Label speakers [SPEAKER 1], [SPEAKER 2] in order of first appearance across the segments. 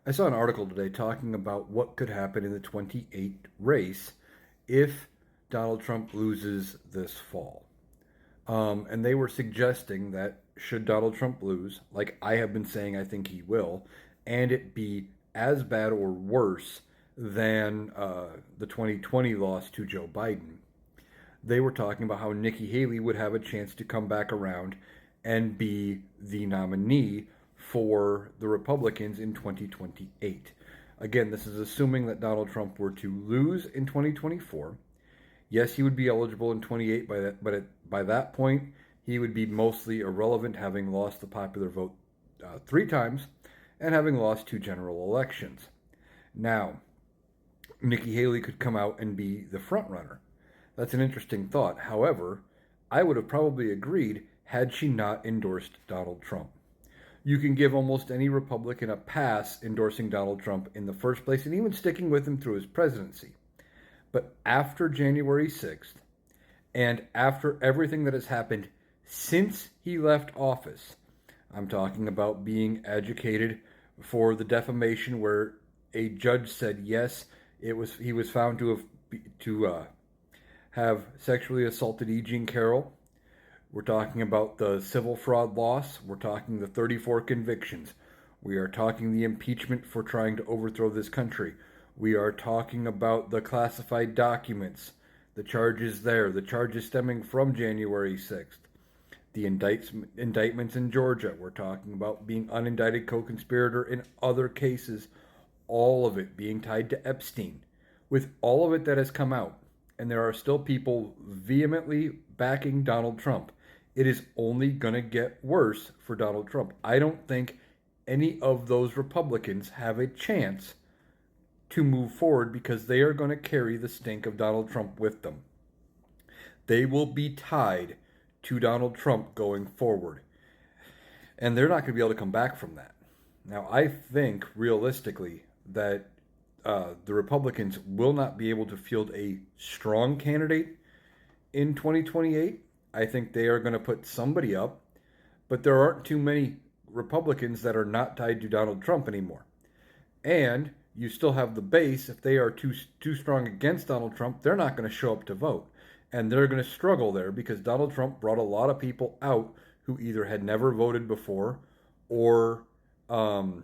[SPEAKER 1] I saw an article today talking about what could happen in the 28 race if Donald Trump loses this fall. And they were suggesting that should Donald Trump lose, like I have been saying I think he will, and it be as bad or worse than the 2020 loss to Joe Biden, they were talking about how Nikki Haley would have a chance to come back around and be the nominee for the Republicans in 2028. Again, this is assuming that Donald Trump were to lose in 2024. Yes, he would be eligible in 28 by that, but by that point, he would be mostly irrelevant, having lost the popular vote 3 times and having lost 2 general elections. Now, Nikki Haley could come out and be the front runner. That's an interesting thought. However, I would have probably agreed had she not endorsed Donald Trump. You can give almost any Republican a pass endorsing Donald Trump in the first place and even sticking with him through his presidency. But after January 6th, and after everything that has happened since he left office, I'm talking about being educated for the defamation where a judge said yes, he was found to have sexually assaulted E. Jean Carroll. We're talking about the civil fraud loss. We're talking the 34 convictions. We are talking the impeachment for trying to overthrow this country. We are talking about the classified documents, the charges there, the charges stemming from January 6th, the indictments in Georgia. We're talking about being unindicted co-conspirator in other cases, all of it being tied to Epstein. With all of it that has come out, and there are still people vehemently backing Donald Trump, it is only going to get worse for Donald Trump. I don't think any of those Republicans have a chance to move forward because they are going to carry the stink of Donald Trump with them. They will be tied to Donald Trump going forward. And they're not going to be able to come back from that. Now, I think realistically that the Republicans will not be able to field a strong candidate in 2028. I think they are going to put somebody up, but there aren't too many Republicans that are not tied to Donald Trump anymore. And you still have the base. If they are too strong against Donald Trump, they're not going to show up to vote. And they're going to struggle there because Donald Trump brought a lot of people out who either had never voted before or for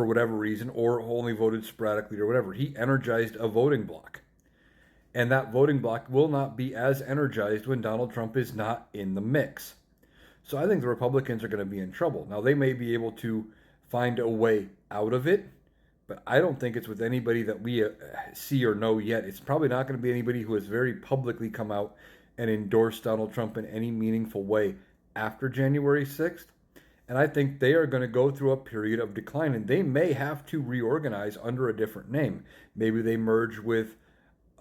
[SPEAKER 1] whatever reason, or only voted sporadically or whatever. He energized a voting bloc. And that voting bloc will not be as energized when Donald Trump is not in the mix. So I think the Republicans are going to be in trouble. Now, they may be able to find a way out of it, but I don't think it's with anybody that we see or know yet. It's probably not going to be anybody who has very publicly come out and endorsed Donald Trump in any meaningful way after January 6th. And I think they are going to go through a period of decline, and they may have to reorganize under a different name. Maybe they merge with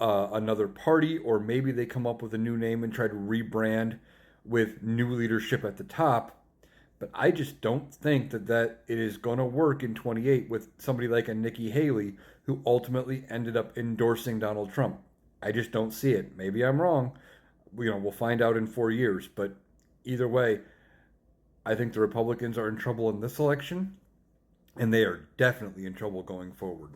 [SPEAKER 1] another party, or maybe they come up with a new name and try to rebrand with new leadership at the top. But I just don't think that it is going to work in 28 with somebody like a Nikki Haley who ultimately ended up endorsing Donald Trump. I just don't see it. Maybe I'm wrong. We'll find out in 4 years. But either way, I think the Republicans are in trouble in this election, and they are definitely in trouble going forward.